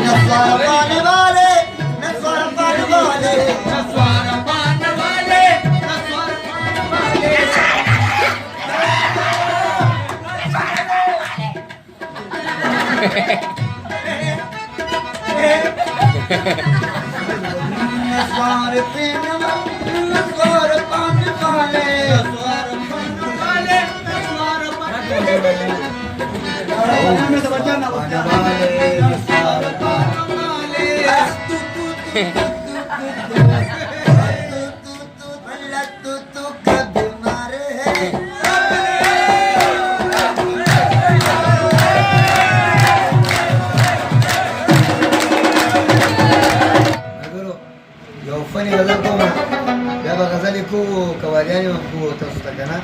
नस्वार पाने वाले नस्वार पाने वाले नस्वार पाने वाले नस्वार पाने नस्वार पीने वाले नस्वार पाने वाले नस्वार पाने वाले नस्वार पाने فني غزلكم يا غزلكم كوارياني وكو تستكنا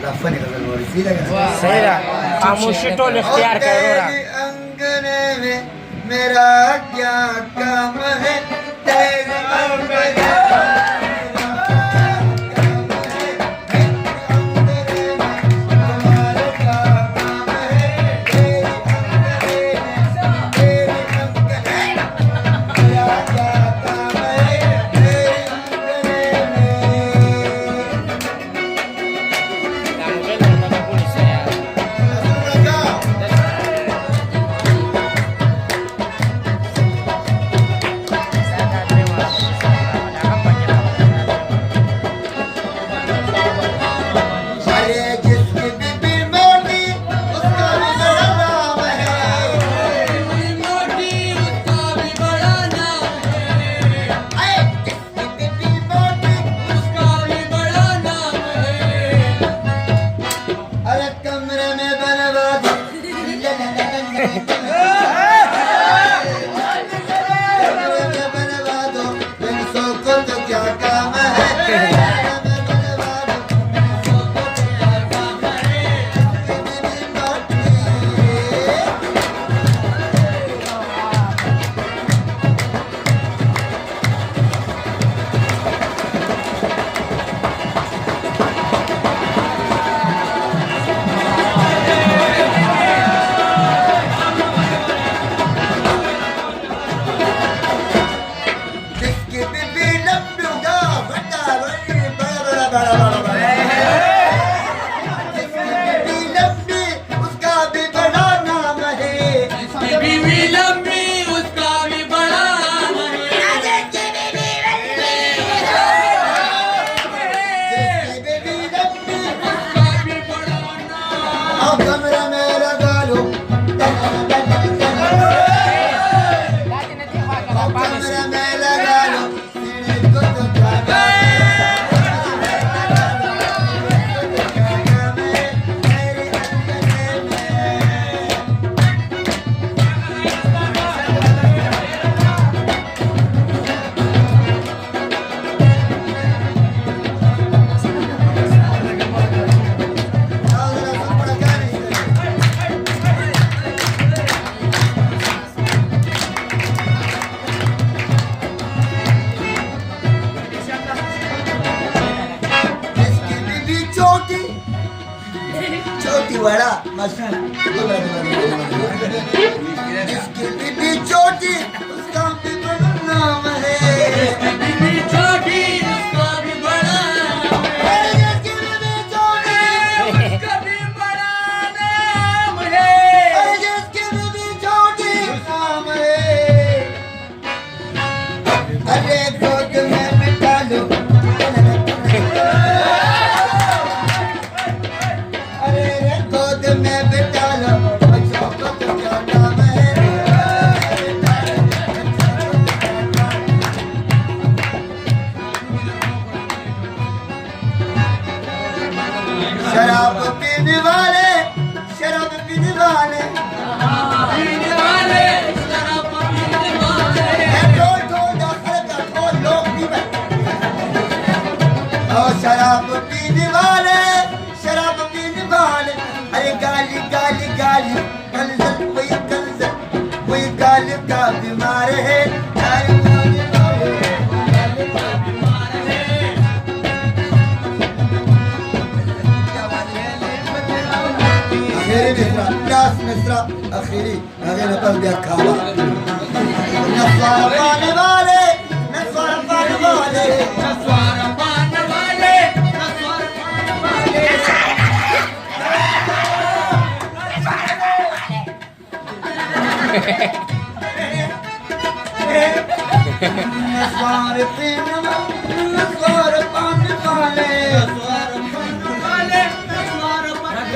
لا فني غزل ورثي لك सही रहा खामोशी टोल इख्तियार करो रहा अंगने में मेरा क्या काम है तेरे अंगने बड़ा मशहूर जिसकी बीबी छोटी उसका भी बड़ा नाम है बीबी छोटी उसका भी बड़ा नाम है जिसकी बीबी छोटी उसका भी बड़ा नाम है जिसकी बीबी छोटी नाम है अरे गोद में बिठा लो शराब पीने वाले शराब पीने वाले शराब पीने वाले लोग भी और शराब पीने वाले अरे गाली गाली गाली कंजर कोई गाली का बीमार है आखिरी मिसरा अखीरी अगर नकल दिया खावा नस्वार पाने वाले नस्वार पाने वाले नस्वार पीने वाले नस्वार पाने वाले नस्वार पाने वाले